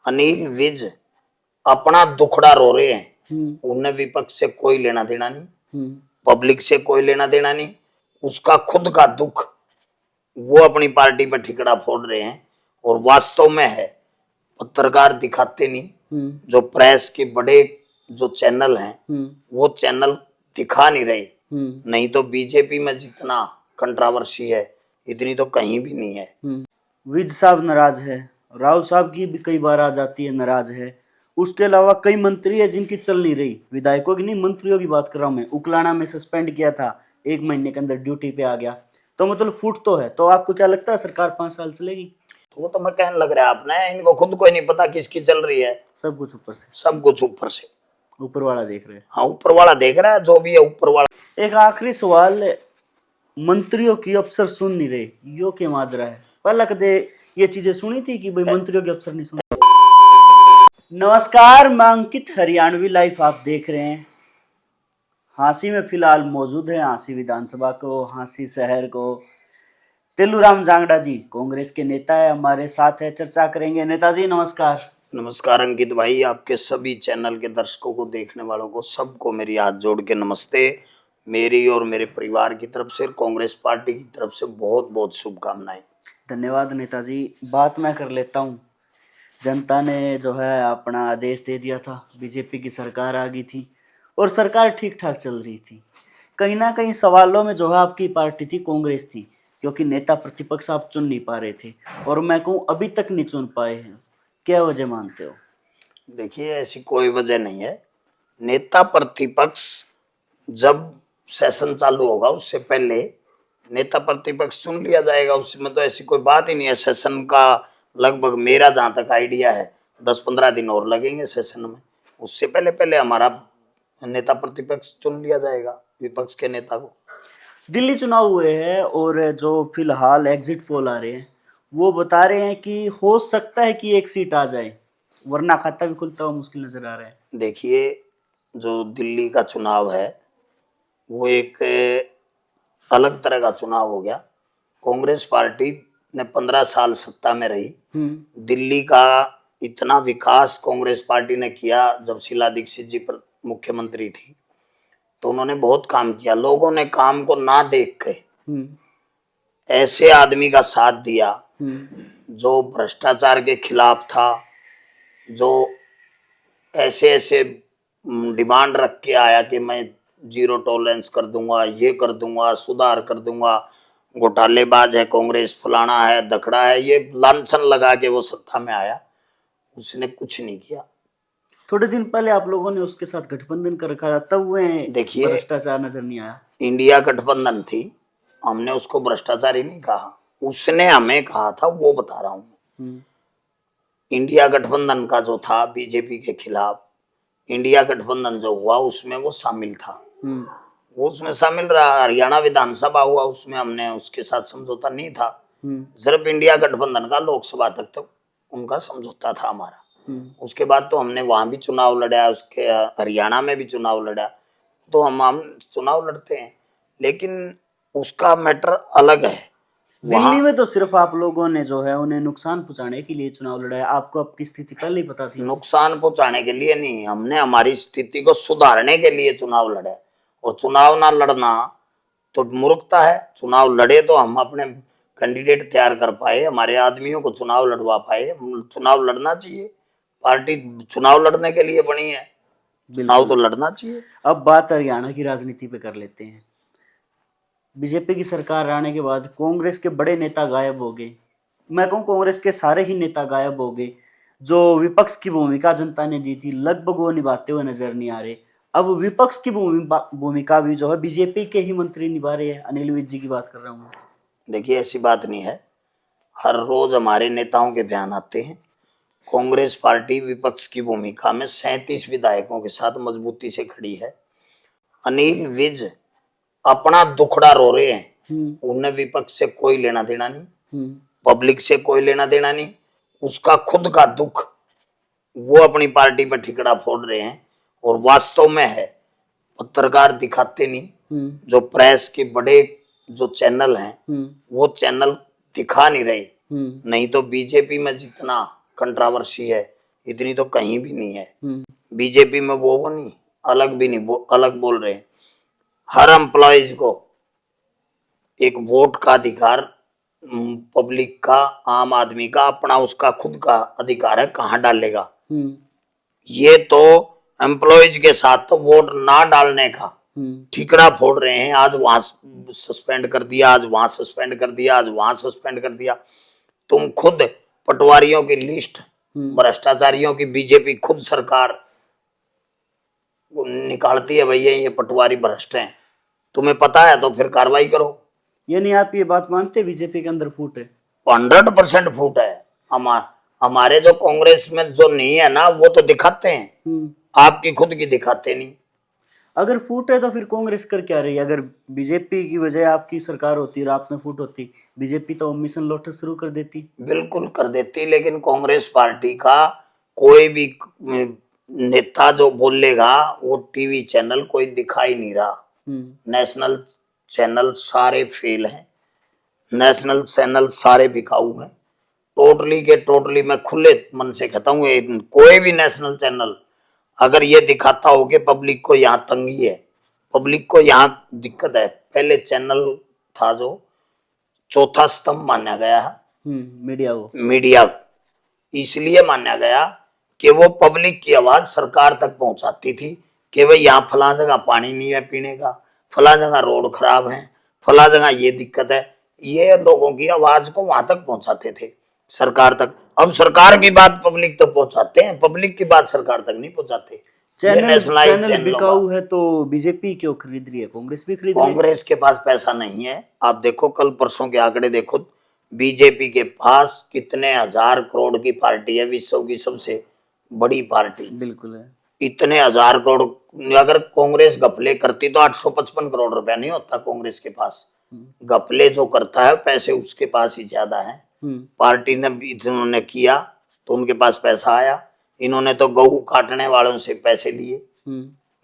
अनिल विज अपना दुखड़ा रो रहे हैं। उन्हें विपक्ष से कोई लेना देना नहीं, पब्लिक से कोई लेना देना नहीं। उसका खुद का दुख वो अपनी पार्टी पर ठिकरा फोड़ रहे हैं। और वास्तव में है, पत्रकार दिखाते नहीं, जो प्रेस के बड़े जो चैनल हैं वो चैनल दिखा नहीं रहे। नहीं तो बीजेपी में जितना कंट्रोवर्सी है इतनी तो कहीं भी नहीं है। विज साहब नाराज है, राव साहब की भी कई बार आ जाती है, नाराज है। उसके अलावा कई मंत्री है जिनकी चल नहीं रही, विधायकों की नहीं मंत्रियों की बात कर रहा हूं मैं। उकलाना में सस्पेंड किया था, 1 महीने के अंदर ड्यूटी पे आ गया, तो मतलब फूट तो है। तो आपको क्या लगता है सरकार 5 साल चलेगी? तो वो तो मैं कहने लग रहा है आपने, इनको खुद को ही नहीं पता किसकी चल रही है। सब कुछ ऊपर से, सब कुछ ऊपर से, ऊपर वाला देख रहे हैं। हाँ ऊपर वाला देख रहा है, जो भी है ऊपर वाला। एक आखिरी सवाल, मंत्रियों की अफसर सुन नहीं रहे, यो के माजरा है? पहला कदे ये चीजें सुनी थी कि भाई मंत्रियों के अफसर नहीं सुन? नमस्कार, मैं अंकित, हरियाणवी लाइफ आप देख रहे हैं। हांसी में फिलहाल मौजूद है, हांसी विधानसभा को, हांसी शहर को। तेलूराम जांगड़ा जी कांग्रेस के नेता है, हमारे साथ है, चर्चा करेंगे। नेताजी नमस्कार। नमस्कार अंकित भाई, आपके सभी चैनल के दर्शकों को, देखने वालों को, सबको मेरी हाथ जोड़ के नमस्ते। मेरी और मेरे परिवार की तरफ से, कांग्रेस पार्टी की तरफ से बहुत बहुत शुभकामनाएं। धन्यवाद नेताजी। बात मैं कर लेता हूँ। जनता ने जो है अपना आदेश दे दिया था, बीजेपी की सरकार आ गई थी और सरकार ठीक ठाक चल रही थी। कहीं ना कहीं सवालों में जो है आपकी पार्टी थी, कांग्रेस थी, क्योंकि नेता प्रतिपक्ष आप चुन नहीं पा रहे थे। और मैं कहूँ अभी तक नहीं चुन पाए हैं, क्या वजह मानते हो? देखिए, ऐसी कोई वजह नहीं है। नेता प्रतिपक्ष जब सेशन चालू होगा उससे पहले नेता प्रतिपक्ष चुन लिया जाएगा, उसमें तो ऐसी कोई बात ही नहीं है। सेशन का लगभग, मेरा जहां तक आइडिया है, 10-15 दिन और लगेंगे सेशन में। उससे पहले पहले हमारा नेता प्रतिपक्ष चुन लिया जाएगा, विपक्ष के नेता को। दिल्ली चुनाव हुए हैं और जो फिलहाल एग्जिट पोल आ रहे हैं वो बता रहे हैं कि हो सकता है कि 1 सीट आ जाए, वरना खाता भी खुलता हुआ मुश्किल नजर आ रहा है। देखिए, जो दिल्ली का चुनाव है वो एक अलग तरह का चुनाव हो गया। कांग्रेस पार्टी ने 15 साल सत्ता में रही। दिल्ली का इतना विकास कांग्रेस पार्टी ने किया। जब शीला दीक्षित जी पर मुख्यमंत्री थी तो उन्होंने बहुत काम किया। लोगों ने काम को ना देख के ऐसे आदमी का साथ दिया जो भ्रष्टाचार के खिलाफ था, जो ऐसे ऐसे डिमांड रख के आया कि मैं जीरो टॉलरेंस कर दूंगा, ये कर दूंगा, सुधार कर दूंगा, घोटालेबाज है कांग्रेस, फलाना है, दखड़ा है, ये लांछन लगा के वो सत्ता में आया। उसने कुछ नहीं किया। थोड़े दिन पहले आप लोगों ने उसके साथ गठबंधन कर रखा था, तब वह देखिए, भ्रष्टाचार नजर नहीं आया। इंडिया गठबंधन थी, हमने उसको भ्रष्टाचारी नहीं कहा, उसने हमें कहा था, वो बता रहा हूँ। इंडिया गठबंधन का जो था बीजेपी के खिलाफ, इंडिया गठबंधन जो हुआ उसमें वो शामिल था, वो उसमें शामिल रहा। हरियाणा विधानसभा हुआ, उसमें हमने उसके साथ समझौता नहीं था। सिर्फ इंडिया गठबंधन का लोकसभा तक तो उनका समझौता था हमारा। उसके बाद तो हमने वहां भी चुनाव लड़ा, उसके हरियाणा में भी चुनाव लड़ा। तो हम चुनाव लड़ते हैं, लेकिन उसका मैटर अलग है। दिल्ली में तो सिर्फ आप लोगों ने जो है उन्हें नुकसान पहुंचाने के लिए चुनाव लड़ाया। आपको आपकी स्थिति पहले ही पता थी। नुकसान पहुंचाने के लिए नहीं, हमने हमारी स्थिति को सुधारने के लिए चुनाव लड़ा। और चुनाव ना लड़ना तो मूर्खता है। चुनाव लड़े तो हम अपने कैंडिडेट तैयार कर पाए, हमारे आदमियों को चुनाव लड़वा पाए। चुनाव लड़ना चाहिए, पार्टी चुनाव लड़ने के लिए बनी है, चुनाव तो लड़ना चाहिए। अब बात हरियाणा की राजनीति पे कर लेते हैं। बीजेपी की सरकार आने के बाद कांग्रेस के बड़े नेता गायब हो गए। मैं कहूँ कांग्रेस के सारे ही नेता गायब हो गए। जो विपक्ष की भूमिका जनता ने दी थी लगभग वो निभाते हुए नजर नहीं आ रहे। अब विपक्ष की भूमिका भी जो है बीजेपी के ही मंत्री निभा रहे हैं। अनिल विज जी की बात कर रहा हूँ। देखिए, ऐसी बात नहीं है, हर रोज हमारे नेताओं के बयान आते हैं। कांग्रेस पार्टी विपक्ष की भूमिका में 37 विधायकों के साथ मजबूती से खड़ी है। अनिल विज अपना दुखड़ा रो रहे हैं। उन्हें विपक्ष से कोई लेना देना नहीं, पब्लिक से कोई लेना देना नहीं। उसका खुद का दुख वो अपनी पार्टी पर ठिकरा फोड़ रहे हैं। और वास्तव में है, पत्रकार दिखाते नहीं, जो प्रेस के बड़े जो चैनल हैं वो चैनल दिखा नहीं रहे। नहीं तो बीजेपी में जितना कंट्रोवर्सी है इतनी तो कहीं भी नहीं है। बीजेपी में वो नहीं, अलग भी नहीं, वो अलग बोल रहे हैं। हर एम्प्लॉयज को एक वोट का अधिकार, पब्लिक का, आम आदमी का अपना उसका खुद का अधिकार है, कहाँ डालेगा। ये तो एम्प्लॉयज के साथ तो वोट ना डालने का ठिकरा फोड़ रहे हैं। आज वहां सस्पेंड कर दिया, आज वहां सस्पेंड कर दिया, आज वहां सस्पेंड कर दिया। तुम खुद पटवारियों की लिस्ट, भ्रष्टाचारियों की बीजेपी खुद सरकार निकालती है, भैया ये पटवारी भ्रष्ट हैं, तुम्हें पता है तो फिर कार्रवाई करो। यानी आप ये बात मानते हैं बीजेपी के अंदर फूट है? 100% फूट है। हमारे जो कांग्रेस में जो नहीं है ना, वो तो दिखाते हैं, आपकी खुद की दिखाते नहीं। अगर फूट है तो फिर कांग्रेस कर क्या रही है? अगर बीजेपी की वजह आपकी सरकार होती और आप में फूट होती, बीजेपी तो मिशन लोटस शुरू कर देती। बिल्कुल कर देती, लेकिन कांग्रेस पार्टी का कोई भी नेता जो बोलेगा वो टीवी चैनल कोई दिखाई नहीं रहा। नेशनल चैनल सारे फेल हैं, नेशनल चैनल सारे बिकाऊ हैं। टोटली के टोटली मैं खुले मन से कहता हूँ, कोई भी नेशनल चैनल अगर ये दिखाता हो कि पब्लिक को यहाँ तंगी है, पब्लिक को यहाँ दिक्कत है। पहले चैनल था जो चौथा स्तंभ माना गया है मीडिया को, इसलिए माना गया कि वो पब्लिक की आवाज सरकार तक पहुंचाती थी कि भाई यहाँ फला जगह पानी नहीं है पीने का, फला जगह रोड खराब है, फला जगह ये दिक्कत है। ये लोगों की आवाज को वहां तक पहुंचाते थे, सरकार तक। अब सरकार की बात पब्लिक तक पहुंचाते हैं, पब्लिक की बात सरकार तक नहीं पहुंचाते। चैनल बिकाऊ है तो बीजेपी क्यों खरीद रही है? कांग्रेस भी खरीद रही है। कांग्रेस के पास पैसा नहीं है। आप देखो कल परसों के आंकड़े देखो, बीजेपी के पास कितने हजार करोड़ की पार्टी है, विश्व की सबसे बड़ी पार्टी। बिल्कुल है। इतने हजार करोड़, अगर कांग्रेस घपले करती तो 855 करोड़ रुपया नहीं होता कांग्रेस के पास। घपले जो करता है पैसे उसके पास ही ज्यादा है। पार्टी ने इन्होंने किया तो उनके पास पैसा आया। इन्होंने तो गऊ काटने वालों से पैसे लिए,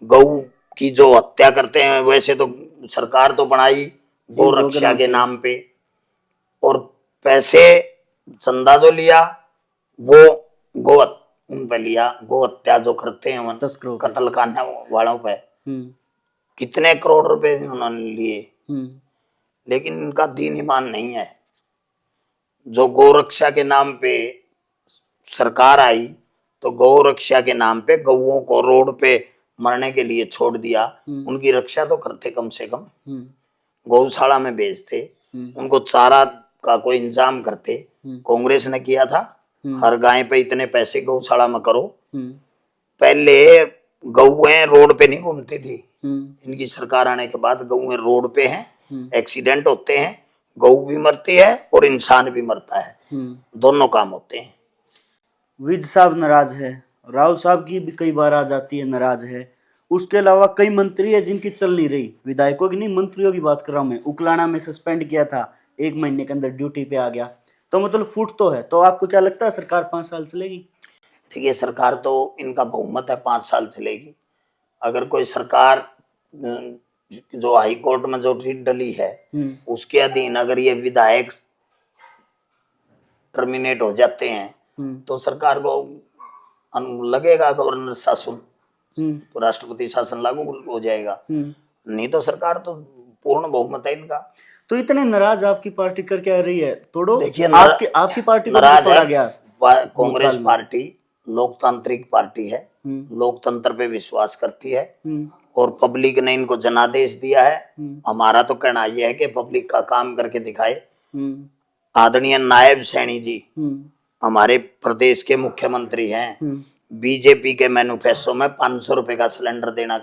गऊ की जो हत्या करते हैं, वैसे तो सरकार तो बनाई गौ रक्षा के नाम पे, और पैसे चंदा जो लिया वो गौ उन पे लिया, गौ हत्या जो करते हैं कत्ल करने वालों पे कितने करोड़ रुपए उन्होंने लिए। लेकिन इनका दीन ईमान नहीं है। जो गौ रक्षा के नाम पे सरकार आई तो गौ रक्षा के नाम पे गौओं को रोड पे मरने के लिए छोड़ दिया। उनकी रक्षा तो करते, कम से कम गौशाला में भेजते, उनको चारा का कोई इंतजाम करते। कांग्रेस ने किया था, हर गाय पे इतने पैसे गौशाला में करो। पहले गौएं रोड पे नहीं घूमती थी, इनकी सरकार आने के बाद गौएं रोड पे हैं, एक्सीडेंट होते हैं, गौ भी मरती है और इंसान भी मरता है, दोनों काम होते हैं। विज साहब नाराज है, राव साहब की भी कई बार आ जाती है, नाराज है। उसके अलावा कई मंत्री है जिनकी चल नहीं रही, विधायकों की नहीं मंत्रियों की बात कर रहा हूं मैं। उकलाना में सस्पेंड किया था, 1 महीने के अंदर ड्यूटी पे आ गया, तो मतलब फूट तो है। तो आपको क्या लगता है सरकार 5 साल चलेगी? देखिए सरकार तो इनका बहुमत है 5 साल चलेगी। अगर कोई सरकार जो हाई कोर्ट में जो रीट डली है उसके अधीन अगर ये विधायक टर्मिनेट हो जाते हैं तो सरकार को लगेगा गवर्नर शासन, तो राष्ट्रपति शासन लागू हो जाएगा। नहीं तो सरकार तो पूर्ण बहुमत है इनका। तो इतने नाराज आपकी पार्टी कर क्या रही है? तोड़ो। देखिए आपकी पार्टी को तोड़ा गया। कांग्रेस पार्टी लोकतांत्रिक पार्टी है, लोकतंत्र पे विश्वास करती है और पब्लिक ने इनको जनादेश दिया है। हमारा तो कहना यह है कि पब्लिक का काम करके दिखाए। आदरणीय नायब सैनी जी हमारे प्रदेश के मुख्यमंत्री हैं। बीजेपी के मैनिफेस्टो में 500 रुपए का सिलेंडर देना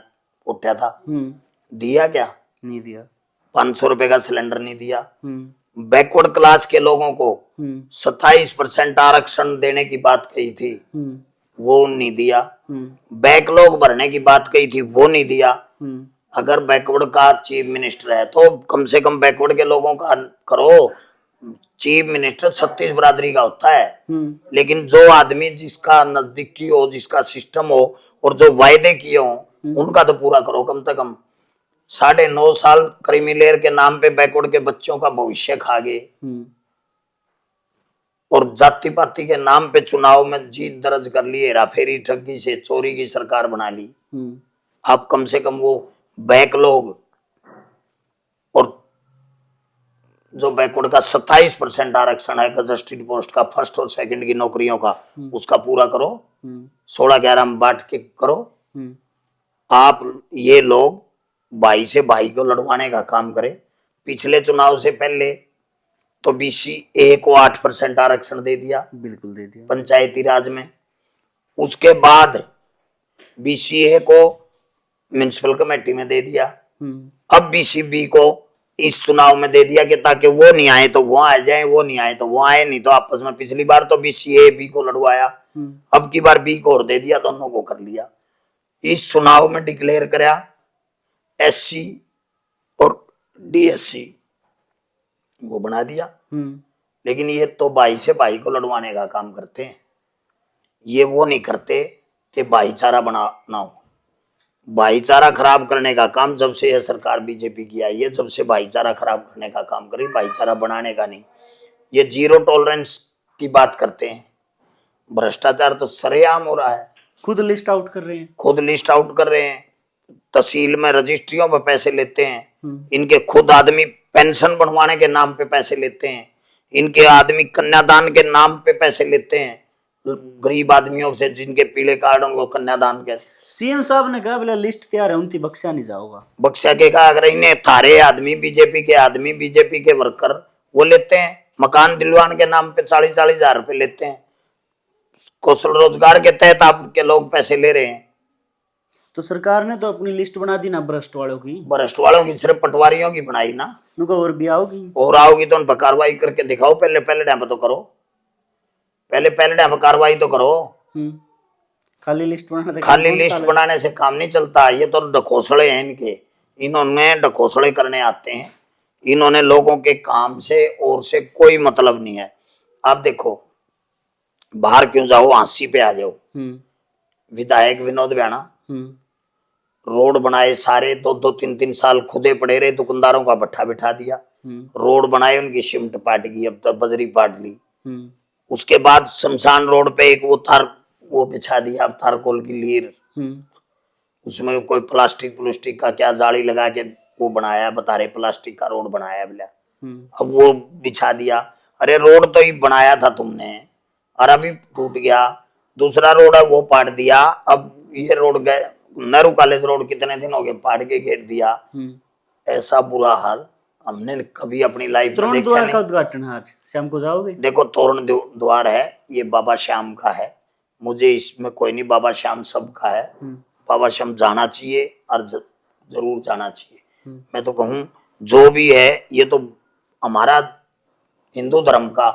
उठा था, दिया क्या? नहीं दिया। 500 रुपए का सिलेंडर नहीं दिया। बैकवर्ड क्लास के लोगों को 27% आरक्षण देने की बात कही थी, वो नहीं दिया। बैकलॉग भरने की बात कही थी, वो नहीं दिया। अगर बैकवर्ड का चीफ मिनिस्टर है तो कम से कम बैकवर्ड के लोगों का करो। चीफ मिनिस्टर 36 बरादरी का होता है, लेकिन जो आदमी जिसका नजदीकी हो, जिसका सिस्टम हो और जो वायदे किए हो उनका तो पूरा करो। कम से कम 9.5 साल क्रीमी लेयर के नाम पे बैकवर्ड के बच्चों का भविष्य खा गए। और जाति पाति के नाम पे चुनाव में जीत दर्ज कर ली, हेराफेरी ठगी से चोरी की सरकार बना ली। आप कम से कम वो बैंक लोग और जो बैकवर्ड का 27% आरक्षण है गजेटेड पोस्ट का, फर्स्ट और सेकंड की नौकरियों का, उसका पूरा करो, 16-11 में बांट के करो। आप ये लोग भाई से भाई को लड़वाने का काम करें। पिछले चुनाव से पहले तो BCA को 8% आरक्षण दे दिया, बिल्कुल दे दिया पंचायती राज में। उसके बाद BCA को म्युनिसिपल कमेटी में दे दिया। अब BCB को इस चुनाव में दे दिया कि ताकि वो नहीं आए तो वो आ जाए, वो नहीं आए तो वो आए नहीं तो आपस में। पिछली बार तो BCA B को लड़वाया, अब की बार B को और दे दिया, दोनों को कर लिया। इस चुनाव में डिक्लेयर कराया SC और DSC वो बना दिया। लेकिन ये तो भाई से भाई को लड़वाने का काम करते हैं, ये वो नहीं करते कि भाईचारा बनाना हो। भाईचारा खराब करने का काम जब से यह सरकार BJP की आई है, जब से भाईचारा खराब करने का काम करी, भाईचारा बनाने का नहीं। ये जीरो टॉलरेंस की बात करते हैं। भ्रष्टाचार तो सरेआम हो रहा है, खुद लिस्ट आउट कर रहे हैं, खुद लिस्ट आउट कर रहे हैं, तहसील में रजिस्ट्रियों पर पैसे लेते हैं, इनके खुद आदमी पेंशन बनवाने के नाम पे पैसे लेते हैं, इनके आदमी कन्यादान के नाम पे पैसे लेते हैं गरीब आदमियों से जिनके पीले कार्ड उनको कन्यादान के। CM साहब ने कहा बोला लिस्ट तैयार है, उनकी बक्सा नहीं जाओगा। बक्सा के कहा अगर इन्हें थारे आदमी BJP के आदमी BJP के वर्कर वो लेते हैं, मकान दिलवाने के नाम पे 40-40 हजार रुपए लेते हैं, कौशल रोजगार के तहत आपके लोग पैसे ले रहे हैं। तो सरकार ने तो अपनी लिस्ट बना दी ना भ्रष्ट वालों की, भ्रष्ट वालों की सिर्फ पटवारियों की बनाई ना, उनको और भी आओगी, और आओगी तो उन पर कार्रवाई करके दिखाओ। पहले डैम तो करो, पहले डैम कार्रवाई तो करो। खाली लिस्ट बनाने खाली लिस्ट बनाने से काम नहीं चलता। ये तो ढकोसले हैं इनके, इन्होंने ढकोसले करने आते हैं, इन्होंने लोगों के काम से और से कोई मतलब नहीं है। आप देखो बाहर क्यों जाओ, हाँसी पे आ जाओ। विधायक विनोद बैना रोड बनाए सारे, 2-2, 3-3 साल खुदे पड़े रहे, दुकानदारों का भट्ठा बिठा दिया। रोड बनाए, उनकी सिमट पाट गई, अब तो बजरी पाट ली। उसके बाद शमशान रोड पे एक वो बिछा दिया, अब तारकोल की लीर, उसमें कोई प्लास्टिक का क्या जाली लगा के वो बनाया, बता रहे प्लास्टिक का रोड बनाया बोला, अब वो बिछा दिया। अरे रोड तो ही बनाया था तुमने और अभी टूट गया। दूसरा रोड है वो पाट दिया, अब ये रोड गए, नेहरू कॉलेज रोड कितने दिन हो गए पाट के घेर दिया। ऐसा बुरा हाल हमने कभी अपनी लाइफ में देखा नहीं। द्वार का उद्घाटन आज शाम को जाओगे? देखो तोरण द्वार है, ये बाबा श्याम का है, मुझे इसमें कोई नहीं, बाबा श्याम सबका है। बाबा श्याम जाना चाहिए और जरूर जाना चाहिए। मैं तो कहूँ जो भी है, ये तो हमारा हिंदू धर्म का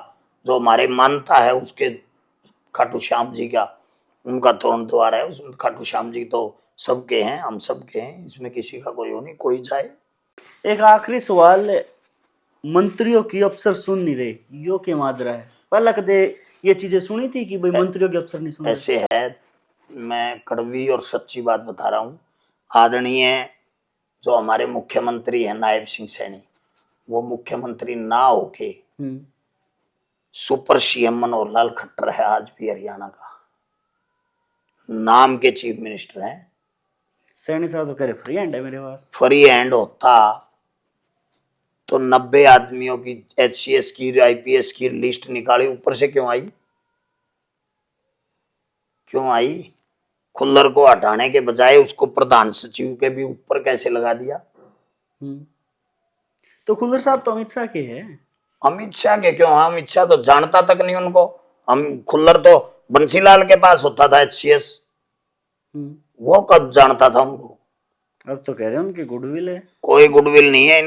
जो हमारे मानता है उसके खाटू श्याम जी का उनका तोरण द्वार है, उसमें खाटू श्याम जी तो सबके हैं, हम सबके हैं, इसमें किसी का कोई हो नहीं, कोई जाए। एक आखिरी सवाल, मंत्रियों की अफसर सुन नहीं रहे, यो क्या माजरा है? पहला कदे ये चीजें सुनी थी कि भाई मंत्रियों के अफसर नहीं सुन रहे? ऐसे है, मैं कड़वी और सच्ची बात बता रहा हूँ। आदरणीय जो हमारे मुख्यमंत्री है नायब सिंह सैनी, वो मुख्यमंत्री ना होके सुपर CM मनोहर लाल खट्टर है, आज भी हरियाणा का नाम के चीफ मिनिस्टर हैं। सैनी साहब तो कह रहे फ्री हैंड है मेरे पास। फ्री हैंड होता तो 90 आदमियों की HCS की IPS की लिस्ट निकाली, ऊपर से क्यों आई? क्यों आई? खुल्लर को हटाने के बजाय उसको प्रधान सचिव के भी ऊपर कैसे लगा दिया? तो खुल्लर साहब तो अमित शाह के हैं। अमित शाह के क्यों? अमित शाह तो जानता तक नहीं उनको। हम खुल्लर तो बंसीलाल के पास होता था HCS, वो कब जानता था उनको? अब तो कह रहे हैं उनकी गुडविल है। कोई गुडविल नहीं है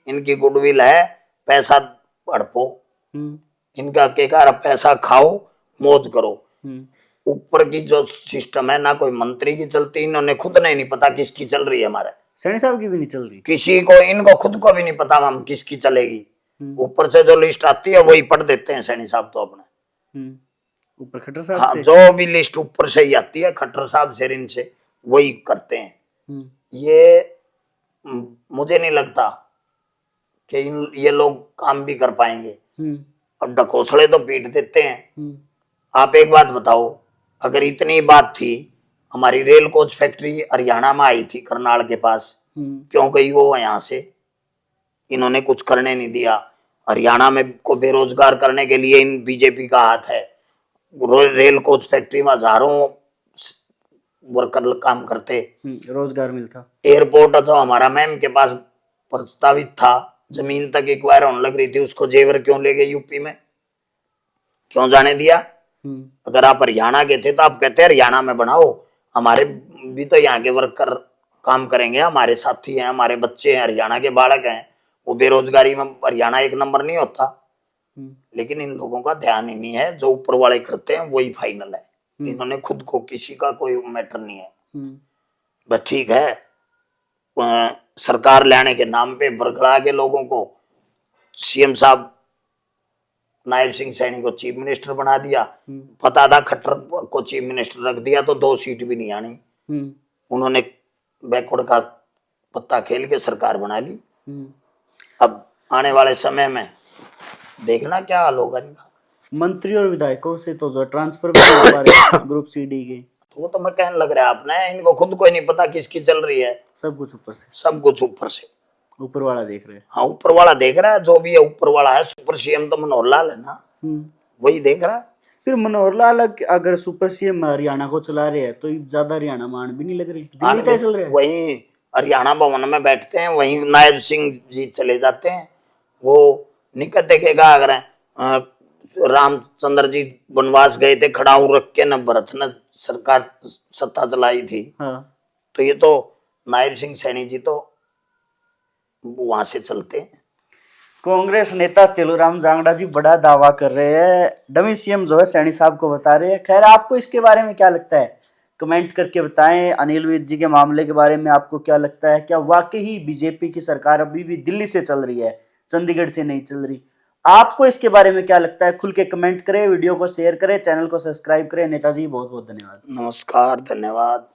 इनकी गुडविल है पैसा हड़पो, इनका के कार पैसा खाओ मौज करो। ऊपर की जो सिस्टम है ना कोई मंत्री की चलती, इन्होंने खुद नहीं पता किसकी चल रही है। हमारे सैनी साहब की भी नहीं चल रही, किसी को, इनको खुद को भी नहीं पता हम किसकी चलेगी। ऊपर से जो लिस्ट आती है वही पढ़ देते हैं सैनी साहब तो अपने ऊपर खट्टर साहब हाँ, से जो भी लिस्ट ऊपर से ही आती है खट्टर साहब से इनसे वही करते हैं। ये मुझे नहीं लगता कि ये लोग काम भी कर पाएंगे। अब ढकोसले तो पीट देते हैं। हम्म, आप एक बात बताओ, अगर इतनी बात थी, हमारी रेल कोच फैक्ट्री हरियाणा में आई थी करनाल के पास, क्यों गई वो यहाँ से? इन्होंने कुछ करने नहीं दिया। हरियाणा में को बेरोजगार करने के लिए इन बीजेपी का हाथ है। रेल कोच फैक्ट्री में हजारों वर्कर काम करते। रोजगार मिलता। एयरपोर्ट जो हमारा मैम के पास प्रस्तावित था, जमीन तक एक्वायर होने लग रही थी, उसको जेवर क्यों ले गए यूपी में? क्यों जाने दिया? अगर आप हरियाणा के थे तो आप कहते हरियाणा में बनाओ, हमारे भी तो यहाँ के वर्कर काम करेंगे, हमारे साथी हैं, हमारे बच्चे हैं, हरियाणा के बालक हैं, वो बेरोजगारी में हरियाणा एक नंबर नहीं होता। लेकिन इन लोगों का ध्यान ही नहीं है, जो ऊपर वाले करते हैं वही फाइनल है। इन्होंने खुद को, किसी का कोई मैटर नहीं है। बस ठीक है, सरकार लाने के नाम पे बरगला के लोगों को सीएम साहब नायब सिंह सैनी को चीफ मिनिस्टर बना दिया। पता था खट्टर को चीफ मिनिस्टर रख दिया तो 2 सीट भी नहीं आनी। उन्होंने बैकवर्ड का पत्ता खेल के सरकार बना ली। अब आने वाले समय में देखना क्या हाल होगा इनका। मंत्री और विधायकों से तो जो ट्रांसफर भी हो पा रहे ग्रुप सी डी के, तो वो तो मैं कहने लग रहा है आपने, इनको खुद को ही नहीं पता किसकी चल रही है। सब कुछ ऊपर से, सब कुछ ऊपर से, ऊपर वाला देख रहे हैं। हाँ, ऊपर वाला देख रहा है। जो भी है ऊपर वाला है। सुपर सीएम तो मनोहर लाल है ना, वही देख रहा है। फिर मनोहर लाल अगर सुपर सीएम हरियाणा को चला रहे हैं तो ज्यादा हरियाणा मान भी नहीं लग रही, दिल्ली तय चल रहा है। वही हरियाणा भवन में बैठते हैं, वहीं नायब सिंह जी चले जाते हैं। वो निकट देखेगा, अगर रामचंद्र जी वनवास गए थे, खड़ाऊ रख के न भरत न सरकार सत्ता चलाई थी। हाँ। तो ये तो नायब सिंह सैनी जी तो वहां से चलते हैं। कांग्रेस नेता तेलूराम जांगड़ा जी बड़ा दावा कर रहे हैं, डमी सीएम जो है सैनी साहब को बता रहे हैं। खैर, आपको इसके बारे में क्या लगता है, कमेंट करके बताएं। अनिल विज जी के मामले के बारे में आपको क्या लगता है? क्या वाकई ही बीजेपी की सरकार अभी भी दिल्ली से चल रही है, चंडीगढ़ से नहीं चल रही? आपको इसके बारे में क्या लगता है? खुल के कमेंट करें, वीडियो को शेयर करें, चैनल को सब्सक्राइब करें। नेताजी बहुत बहुत धन्यवाद। नमस्कार, धन्यवाद।